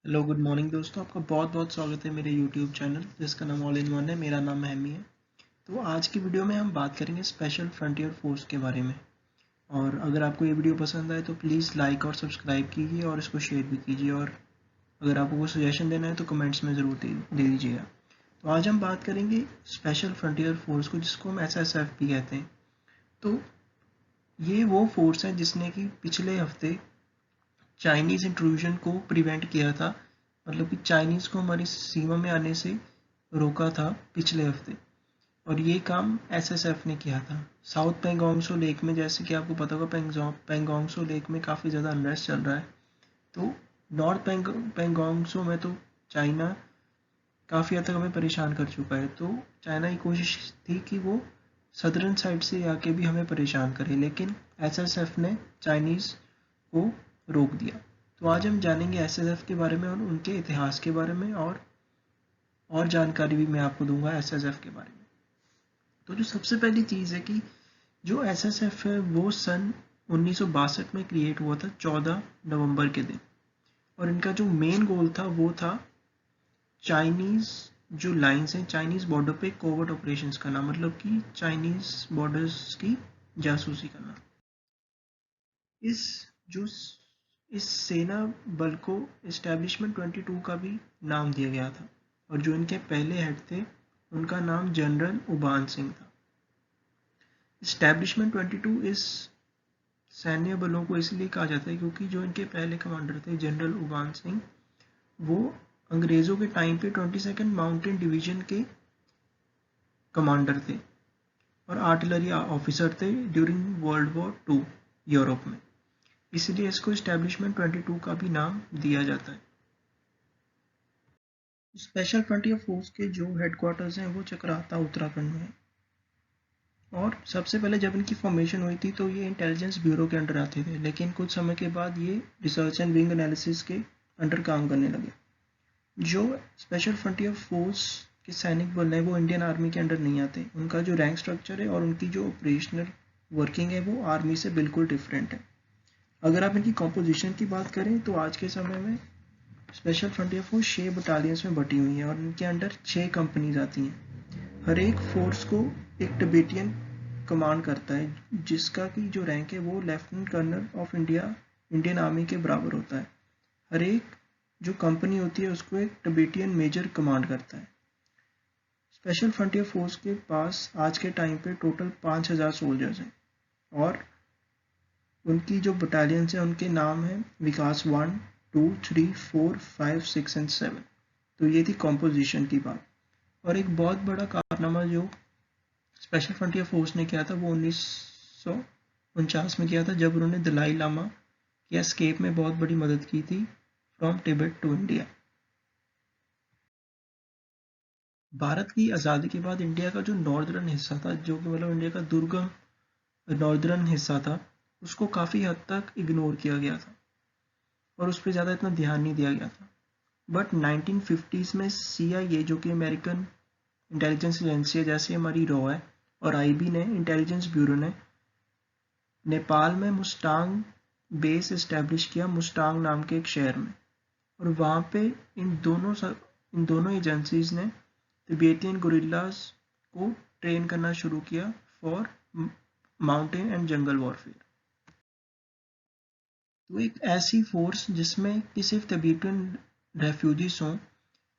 Hello good morning दोस्तों, आपका बहुत बहुत स्वागत है मेरे यूट्यूब चैनल जिसका नाम ऑल इन वन है। मेरा नाम हैमी है। तो आज की वीडियो में हम बात करेंगे स्पेशल फ्रंटियर फोर्स के बारे में। और अगर आपको ये वीडियो पसंद आए तो प्लीज़ लाइक और सब्सक्राइब कीजिए और इसको शेयर भी कीजिए। और अगर आपको कोई सजेशन देना है तो कमेंट्स में ज़रूर दे दीजिएगा। तो आज हम बात करेंगे स्पेशल फ्रंटियर फोर्स को, जिसको हम SSF भी कहते हैं। तो ये वो फोर्स है जिसने कि पिछले हफ्ते चाइनीज़ इंट्रूजन को प्रिवेंट किया था। मतलब कि चाइनीज़ को हमारी सीमा में आने से रोका था पिछले हफ्ते। और ये काम SSF ने किया था साउथ पेंगोंग सो लेक में। जैसे कि आपको पता होगा पेंगोंग सो लेक में काफ़ी ज़्यादा अनरेस्ट चल रहा है। तो नॉर्थ पेंगोंग सो में तो चाइना काफ़ी हद तक हमें परेशान कर चुका है। तो चाइना की कोशिश थी कि वो सदर्न साइड से आके भी हमें परेशान करे, लेकिन SSF ने चाइनीज़ को रोक दिया। तो आज हम जानेंगे SSF के बारे में और उनके इतिहास के बारे में, और जानकारी भी मैं आपको दूंगा SSF के बारे में। तो जो सबसे पहली चीज़ है कि जो SSF है वो सन 1962 में क्रिएट हुआ था 14 नवंबर के दिन। और इनका जो मेन गोल था वो था चाइनीज़ जो लाइंस हैं, चाइनीज़ बॉर्डर पे कोवर्ट ऑपरेशंस करना, मतलब कि चाइनीज़ बॉर्डर्स की जासूसी करना। इस जो इस सेना बल को इस्टेब्लिशमेंट 22 का भी नाम दिया गया था। और जो इनके पहले हेड थे उनका नाम जनरल उबान सिंह था। इस्टेब्लिशमेंट 22 इस सैन्य बलों को इसलिए कहा जाता है क्योंकि जो इनके पहले कमांडर थे जनरल उबान सिंह, वो अंग्रेज़ों के टाइम पे 22nd माउंटेन डिवीजन के कमांडर थे और आर्टिलरी ऑफिसर थे ड्यूरिंग वर्ल्ड वॉर 2 यूरोप में। इसलिए इसको इस्टेब्लिशमेंट 22 का भी नाम दिया जाता है। स्पेशल फ्रंटियर फोर्स के जो हेडक्वार्टर्स हैं वो चक्राता उत्तराखंड में है। और सबसे पहले जब इनकी फॉर्मेशन हुई थी तो ये इंटेलिजेंस ब्यूरो के अंडर आते थे, लेकिन कुछ समय के बाद ये रिसर्च एंड विंग एनालिसिस के अंडर काम करने लगे। जो स्पेशल फ्रंटियर फोर्स के सैनिक बल हैं वो इंडियन आर्मी के अंडर नहीं आते। उनका जो रैंक स्ट्रक्चर है और उनकी जो ऑपरेशनल वर्किंग है वो आर्मी से बिल्कुल डिफरेंट है। अगर आप इनकी कॉम्पोजिशन की बात करें तो आज के समय में स्पेशल फ्रंटियर फोर्स 6 बटालियंस में बटी हुई है और इनके अंडर 6 कंपनीज आती हैं। हर एक फोर्स को एक टिबेटियन कमांड करता है, जिसका की जो रैंक है वो lieutenant colonel of Indian army के बराबर होता है। हर एक जो कंपनी होती है उसको एक टिबेटियन मेजर कमांड करता है। स्पेशल फ्रंटियर फोर्स के पास आज के टाइम पे टोटल 5000 सोल्जर्स हैं। और उनकी जो बटालियंस हैं उनके नाम हैं विकास 1, 2, 3, 4, 5, 6 एंड 7। तो ये थी कॉम्पोजिशन की बात। और एक बहुत बड़ा कारनामा जो स्पेशल फ्रंटियर फोर्स ने किया था वो 1949 में किया था, जब उन्होंने दलाई लामा की एस्केप में बहुत बड़ी मदद की थी from Tibet to India. Bharat की आज़ादी के बाद इंडिया का जो नॉर्दर्न हिस्सा था, जो कि मतलब इंडिया का दुर्गम नॉर्दर्न हिस्सा था, उसको काफ़ी हद तक इग्नोर किया गया था और उस पर ज़्यादा इतना ध्यान नहीं दिया गया था। बट 1950s में CIA, जो कि अमेरिकन इंटेलिजेंस एजेंसी है जैसे हमारी रॉ है, और IB ने, इंटेलिजेंस ब्यूरो ने, नेपाल में मुस्टांग बेस इस्टेब्लिश किया, मुस्टांग नाम के एक शहर में। और वहाँ पे इन दोनों एजेंसीज ने तिब्बतियन गुरिल्लास को ट्रेन करना शुरू किया for mountain and jungle warfare. तो एक ऐसी फोर्स जिसमें कि सिर्फ तिब्बतियन रेफ्यूजीज हों,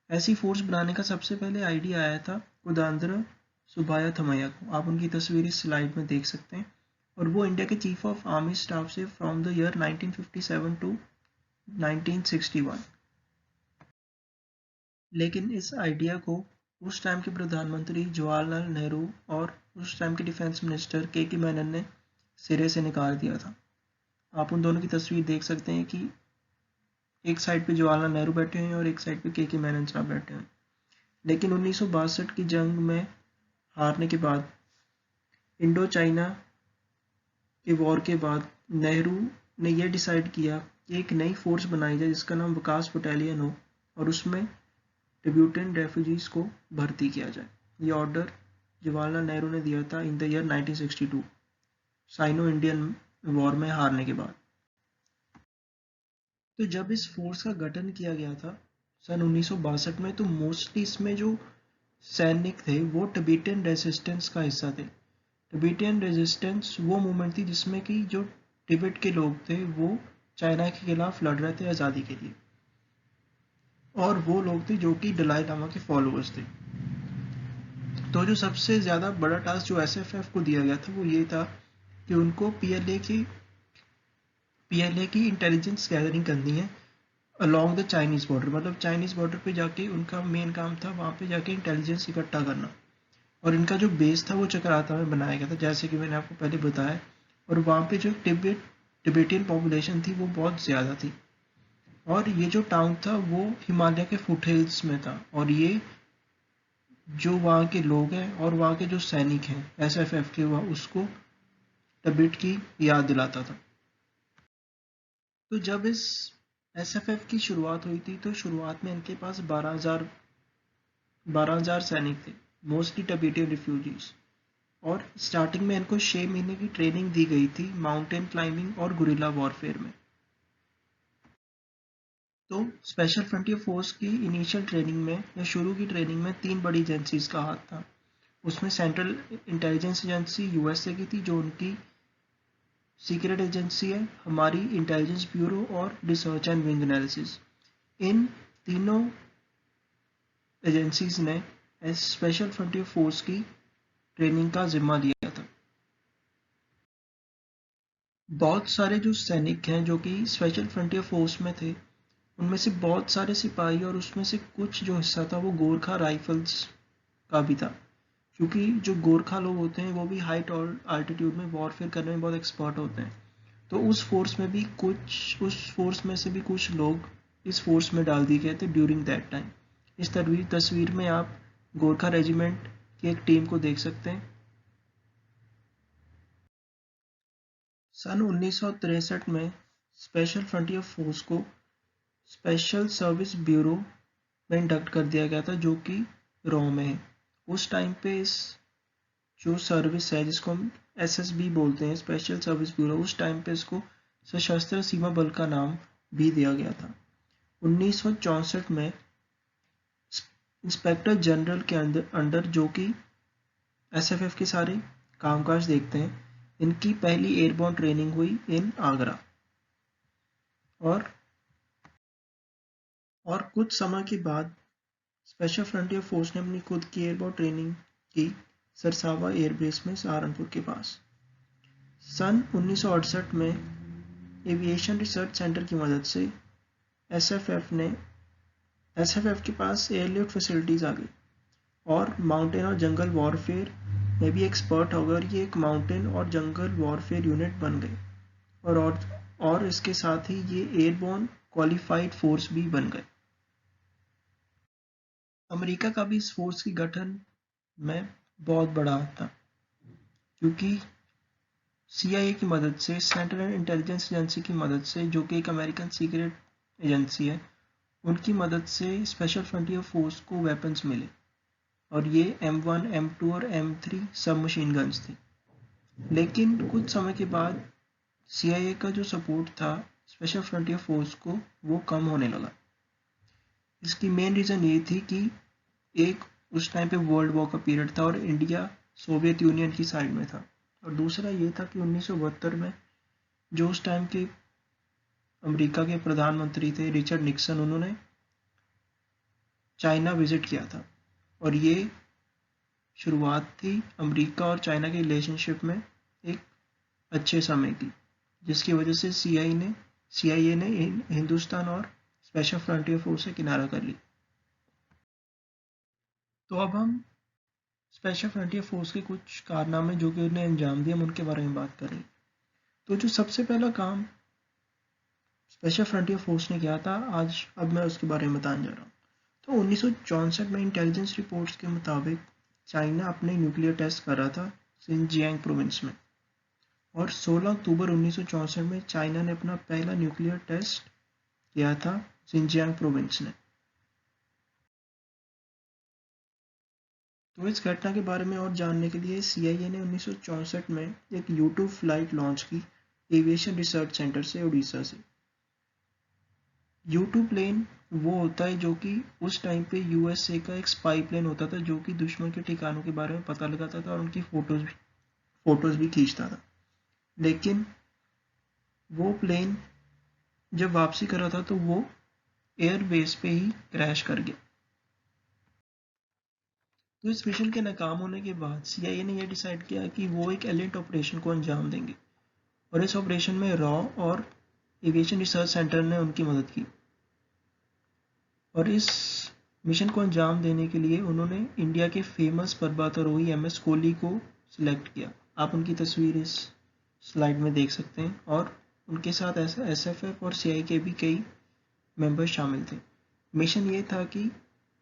ऐसी फोर्स बनाने का सबसे पहले आइडिया आया था कुदांद्र सुबाया थमैया को। आप उनकी तस्वीर इस स्लाइड में देख सकते हैं। और वो इंडिया के चीफ ऑफ आर्मी स्टाफ से फ्रॉम द ईयर 1957 टू 1961। लेकिन इस आइडिया को उस टाइम के प्रधानमंत्री जवाहरलाल नेहरू और उस टाइम के डिफेंस मिनिस्टर के मैनन ने सिरे से निकाल दिया था। आप उन दोनों की तस्वीर देख सकते हैं कि एक साइड पे जवाहरलाल नेहरू बैठे हैं और एक साइड पे के मैनन साहब बैठे हैं। लेकिन 1962 की जंग में हारने के बाद, इंडो चाइना के वॉर के बाद, नेहरू ने यह डिसाइड किया कि एक नई फोर्स बनाई जाए जिसका नाम विकास बटालियन हो और उसमें तिब्बतियन रेफ्यूजीज को भर्ती किया जाए। ये ऑर्डर जवाहरलाल नेहरू ने दिया था in the year 1962, Sino Indian war में हारने के बाद। तो जब इस फोर्स का गठन किया गया था सन 1962 में, तो मोस्टली इसमें जो सैनिक थे वो टिबेटियन रेजिस्टेंस का हिस्सा थे। टिबेटियन रेजिस्टेंस वो मूवमेंट थी जिसमें कि जो तिब्बत के लोग थे वो चाइना के खिलाफ लड़ रहे थे आज़ादी के लिए, और वो लोग थे जो कि दलाई लामा के फॉलोअर्स थे। तो जो सबसे ज़्यादा बड़ा टास्क जो एसएफएफ को दिया गया था वो ये था कि उनको पीएलए की इंटेलिजेंस गैदरिंग करनी है अलॉन्ग द चाइनीज़ बॉर्डर। मतलब चाइनीज़ बॉर्डर पे जाके उनका मेन काम था वहाँ पे जाके इंटेलिजेंस इकट्ठा करना। और इनका जो बेस था वो चक्राता में बनाया गया था, जैसे कि मैंने आपको पहले बताया। और वहाँ पे जो टिबेटियन पॉपुलेशन थी वो बहुत ज़्यादा थी, और ये जो टाउन था वो हिमालय के फुटहिल्स में था, और ये जो वहाँ के लोग हैं और वहाँ के जो सैनिक हैं एसएफएफ के, वह उसको तिब्बत की याद दिलाता था। तो जब इस एसएफएफ की शुरुआत हुई थी तो शुरुआत में इनके पास 12,000 सैनिक थे, मोस्टली टिबेटियन रिफ्यूजीज। और स्टार्टिंग में इनको 6 महीने की ट्रेनिंग दी गई थी माउंटेन क्लाइंबिंग और गुरिल्ला वॉरफेयर में। तो स्पेशल फ्रंटियर फोर्स की इनिशियल ट्रेनिंग में या शुरू की ट्रेनिंग में 3 बड़ी एजेंसीज का हाथ था। उसमें सेंट्रल इंटेलिजेंस एजेंसी यूएसए की थी जो उनकी सीक्रेट एजेंसी है, हमारी इंटेलिजेंस ब्यूरो और रिसर्च एंड विंग एनालिसिस। इन तीनों एजेंसीज ने स्पेशल फ्रंटियर फोर्स की ट्रेनिंग का जिम्मा लिया था। बहुत सारे जो सैनिक हैं जो कि स्पेशल फ्रंटियर फोर्स में थे, उनमें से बहुत सारे सिपाही और उसमें से कुछ जो हिस्सा था वो गोरखा राइफल्स का भी था, क्योंकि जो गोरखा लोग होते हैं वो भी हाइट और आल्टीट्यूड में वॉरफेयर करने में बहुत एक्सपर्ट होते हैं। तो उस फोर्स में से भी कुछ लोग इस फोर्स में डाल दिए गए थे ड्यूरिंग दैट टाइम। इस तस्वीर में आप गोरखा रेजिमेंट की एक टीम को देख सकते हैं। सन 1963 में स्पेशल फ्रंटियर फोर्स को स्पेशल सर्विस ब्यूरो में इंडक्ट कर दिया गया था जो कि रॉ में है। उस टाइम पे इस जो सर्विस है जिसको हम एसएसबी बोलते हैं, स्पेशल सर्विस ब्यूरो, उस टाइम पे इसको सशस्त्र सीमा बल का नाम भी दिया गया था। 1964 में इंस्पेक्टर जनरल के अंडर जो कि एसएफएफ के सारे कामकाज देखते हैं, इनकी पहली एयरबोर्न ट्रेनिंग हुई इन आगरा। और कुछ समय के बाद स्पेशल फ्रंटियर फोर्स ने अपनी खुद की एयरबोर्न ट्रेनिंग की सरसावा एयरबेस में सहारनपुर के पास। सन 1968 में एविएशन रिसर्च सेंटर की मदद से एसएफएफ के पास एयरलिफ्ट फैसिलिटीज आ गई और माउंटेन और जंगल वॉरफेयर में भी एक्सपर्ट हो गए, और ये एक माउंटेन और जंगल वॉरफेयर यूनिट बन गए। और इसके साथ ही ये एयरबोर्न क्वालिफाइड फोर्स भी बन गए। अमेरिका का भी इस फोर्स के गठन में बहुत बड़ा हाथ था, क्योंकि सीआईए की मदद से, सेंट्रल इंटेलिजेंस एजेंसी की मदद से, जो कि एक अमेरिकन सीक्रेट एजेंसी है, उनकी मदद से स्पेशल फ्रंटियर फोर्स को वेपन्स मिले, और ये M1, M2 और M3 सब मशीन गन्स थे। लेकिन कुछ समय के बाद सीआईए का जो सपोर्ट था स्पेशल फ्रंटियर फोर्स को वो कम होने लगा। इसकी मेन रीज़न ये थी कि एक उस टाइम पे वर्ल्ड वॉर का पीरियड था और इंडिया सोवियत यूनियन की साइड में था, और दूसरा ये था कि 1972 में जो उस टाइम के अमेरिका के प्रधानमंत्री थे रिचर्ड निक्सन, उन्होंने चाइना विजिट किया था, और ये शुरुआत थी अमेरिका और चाइना के रिलेशनशिप में एक अच्छे समय की, जिसकी वजह से सीआईए ने हिंदुस्तान और स्पेशल फ्रंटियर फोर्स से किनारा कर ली। तो अब हम स्पेशल फ्रंटियर फोर्स के कुछ कारनामे जो कि उन्हें अंजाम दिए, हम उनके बारे में बात करें। तो जो सबसे पहला काम स्पेशल फ्रंटियर फोर्स ने किया था, अब मैं उसके बारे में बताने जा रहा हूँ। तो 1964 में इंटेलिजेंस रिपोर्ट्स के मुताबिक चाइना अपने न्यूक्लियर टेस्ट कर रहा था सिनजियांग प्रोविंस में, और 16 अक्टूबर 1964 में चाइना ने अपना पहला न्यूक्लियर टेस्ट किया था सिनजियांग प्रोविंस ने। तो इस घटना के बारे में और जानने के लिए सीआईए ने 1964 में एक U2 फ्लाइट लॉन्च की एविएशन रिसर्च सेंटर से उड़ीसा से। U2 प्लेन वो होता है जो कि उस टाइम पे USA का एक स्पाई प्लेन होता था, जो कि दुश्मन के ठिकानों के बारे में पता लगाता था और उनकी फोटोज भी खींचता था। लेकिन वो प्लेन जब वापसी कर रहा था तो वो एयरबेस पे ही क्रैश कर गया। तो इस मिशन के नाकाम होने के बाद CIA ने यह डिसाइड किया कि वो एक एलियंट ऑपरेशन को अंजाम देंगे, और इस ऑपरेशन में रॉ और एविएशन रिसर्च सेंटर ने उनकी मदद की। और इस मिशन को अंजाम देने के लिए उन्होंने इंडिया के फेमस पर्वतारोही MS कोहली को सिलेक्ट किया। आप उनकी तस्वीर इस स्लाइड में देख सकते हैं, और उनके साथ SFF और CI के भी कई मेंबर्स शामिल थे। मिशन ये था कि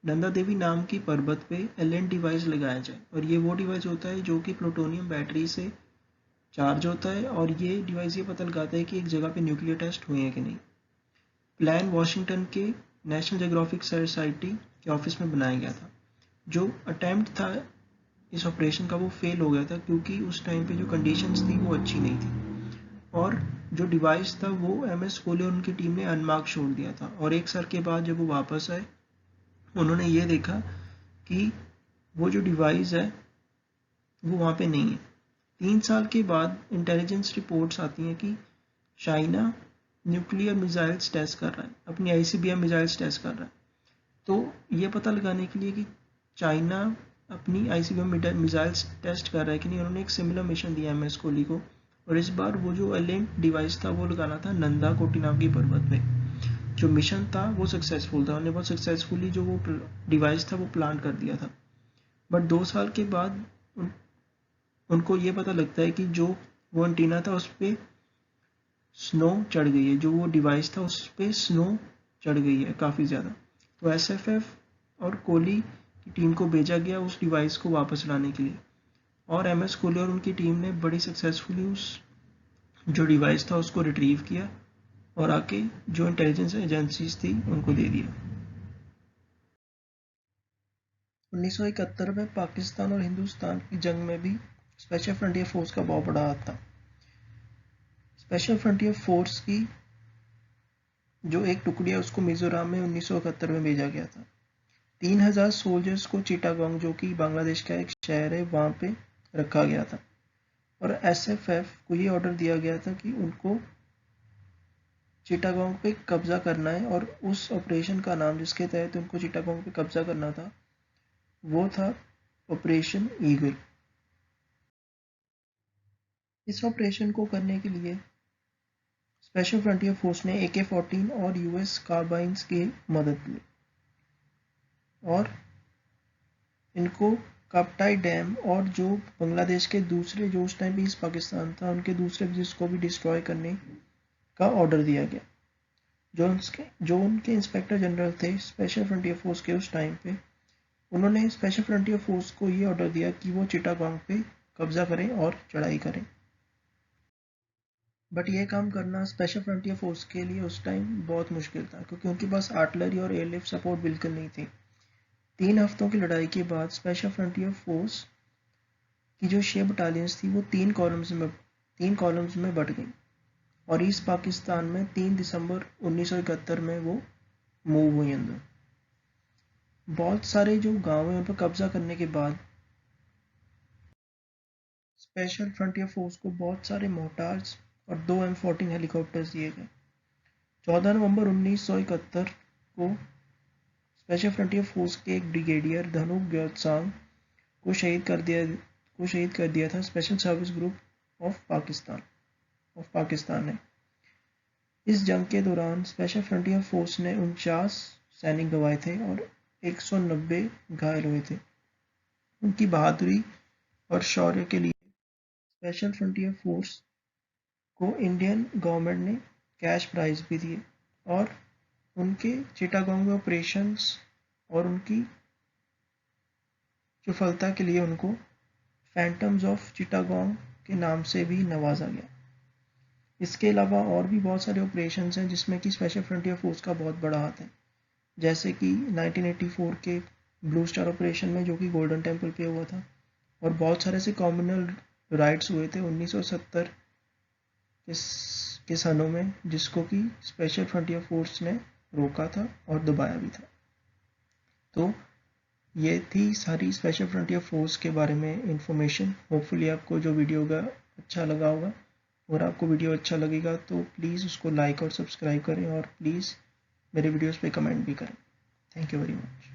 नंदा देवी नाम की पर्वत पे एलियन डिवाइस लगाया जाए, और ये वो डिवाइस होता है जो कि प्लूटोनियम बैटरी से चार्ज होता है, और ये डिवाइस ये पता लगाता है कि एक जगह पे न्यूक्लियर टेस्ट हुए हैं कि नहीं। प्लान वॉशिंगटन के नेशनल जियोग्राफिक सोसाइटी के ऑफिस में बनाया गया था। जो अटेम्प्ट था इस ऑपरेशन का वो फेल हो गया था, क्योंकि उस टाइम पे जो कंडीशंस थी वो अच्छी नहीं थी, और जो डिवाइस था वो MS कोहली और उनकी टीम ने अनमार्क छोड़ दिया था। और 1 साल के बाद जब वो वापस आए, उन्होंने ये देखा कि वो जो डिवाइस है वो वहाँ पे नहीं है। 3 साल के बाद इंटेलिजेंस रिपोर्ट्स आती हैं कि चाइना न्यूक्लियर मिसाइल्स टेस्ट कर रहा है, अपनी ICBM मिसाइल्स टेस्ट कर रहा है। तो ये पता लगाने के लिए कि चाइना अपनी ICBM मिसाइल्स टेस्ट कर रहा है कि नहीं, उन्होंने एक सिमिलर मिशन दिया MS कोहली को, और इस बार वो जो एलियन डिवाइस था वो लगाना था नंदा कोटी नाम की पर्वत पे। जो मिशन था वो सक्सेसफुल था, उन्होंने बहुत सक्सेसफुली जो वो डिवाइस था वो प्लांट कर दिया था। बट 2 साल के बाद उनको ये पता लगता है कि जो वो एंटीना था उस पर स्नो चढ़ गई है, जो वो डिवाइस था उस पर स्नो चढ़ गई है काफ़ी ज़्यादा। तो SFF और कोहली की टीम को भेजा गया उस डिवाइस को वापस लाने के लिए, और MS कोहली और उनकी टीम ने बड़ी सक्सेसफुली उस जो डिवाइस था उसको रिट्रीव किया और आके जो इंटेलिजेंस एजेंसीज थी उनको दे दिया। 1971 में पाकिस्तान और हिंदुस्तान की जंग में भी स्पेशल फ्रंटियर फोर्स का बहुत बड़ा हाथ था। स्पेशल फ्रंटियर फोर्स की जो एक टुकड़ी है उसको मिजोरम में 1971 में भेजा गया था। 3000 सोल्जर्स को चिटागोंग, जो कि बांग्लादेश का एक शहर है, वहाँ पे रखा गया था, और SFF को ये ऑर्डर दिया गया था कि उनको चिटागोंग पे कब्जा करना है, और उस ऑपरेशन का नाम जिसके तहत उनको चिटागोंग पे कब्जा करना था वो था ऑपरेशन ईगल। इस ऑपरेशन को करने के लिए स्पेशल फ्रंटियर फोर्स ने AK-14 और US कार्बाइन्स की मदद ली, और इनको काप्टाई डैम और जो बांग्लादेश के दूसरे, जो उस टाइम पे ईस्ट पाकिस्तान था, उनके दूसरे ब्रिज को भी डिस्ट्रॉय करने का ऑर्डर दिया गया। जो उनके इंस्पेक्टर जनरल थे स्पेशल फ्रंटियर फोर्स के उस टाइम पे, उन्होंने स्पेशल फ्रंटियर फोर्स को ये ऑर्डर दिया कि वो चिटागोंग पे कब्जा करें और चढ़ाई करें। बट ये काम करना स्पेशल फ्रंटियर फोर्स के लिए उस टाइम बहुत मुश्किल था, क्योंकि उनके पास आर्टिलरी और एयरलिफ्ट सपोर्ट बिल्कुल नहीं थी। 3 हफ्तों की लड़ाई के बाद स्पेशल फ्रंटियर फोर्स की जो 6 बटालियंस थी वो 3 कॉलम्स में बट गई, और ईस्ट पाकिस्तान में 3 दिसंबर 1971 में वो मूव हुई अंदर। बहुत सारे जो गाँव हैं उन पर कब्जा करने के बाद स्पेशल फ्रंटियर फोर्स को बहुत सारे मोर्टार्स और 2 M14 हेलीकॉप्टर्स दिए गए। 14 नवंबर 1971 को स्पेशल फ्रंटियर फोर्स के एक ब्रिगेडियर धनु ग्योत्सांग को शहीद कर दिया था special service group of Pakistan ने। इस जंग के दौरान स्पेशल फ्रंटियर फोर्स ने 49 सैनिक गंवाए थे और 190 घायल हुए थे। उनकी बहादुरी और शौर्य के लिए स्पेशल फ्रंटियर फोर्स को इंडियन गवर्नमेंट ने कैश प्राइज भी दिए, और उनके चिटागोंग में ऑपरेशंस और उनकी सफलता के लिए उनको फैंटम्स ऑफ चिटागोंग के नाम से भी नवाजा गया। इसके अलावा और भी बहुत सारे ऑपरेशंस हैं जिसमें कि स्पेशल फ्रंटियर फोर्स का बहुत बड़ा हाथ है, जैसे कि 1984 के ब्लू स्टार ऑपरेशन में, जो कि गोल्डन टेम्पल पे हुआ था, और बहुत सारे ऐसे कॉम्युनल राइट्स हुए थे 1970 के सनों में, जिसको कि स्पेशल फ्रंटियर फोर्स ने रोका था और दबाया भी था। तो ये थी सारी स्पेशल फ्रंटियर फोर्स के बारे में इंफॉर्मेशन। होपफुली आपको जो वीडियो होगा अच्छा लगा होगा। अगर आपको वीडियो अच्छा लगेगा तो प्लीज़ उसको लाइक और सब्सक्राइब करें और प्लीज़ मेरे वीडियोस पे कमेंट भी करें। Thank you very much.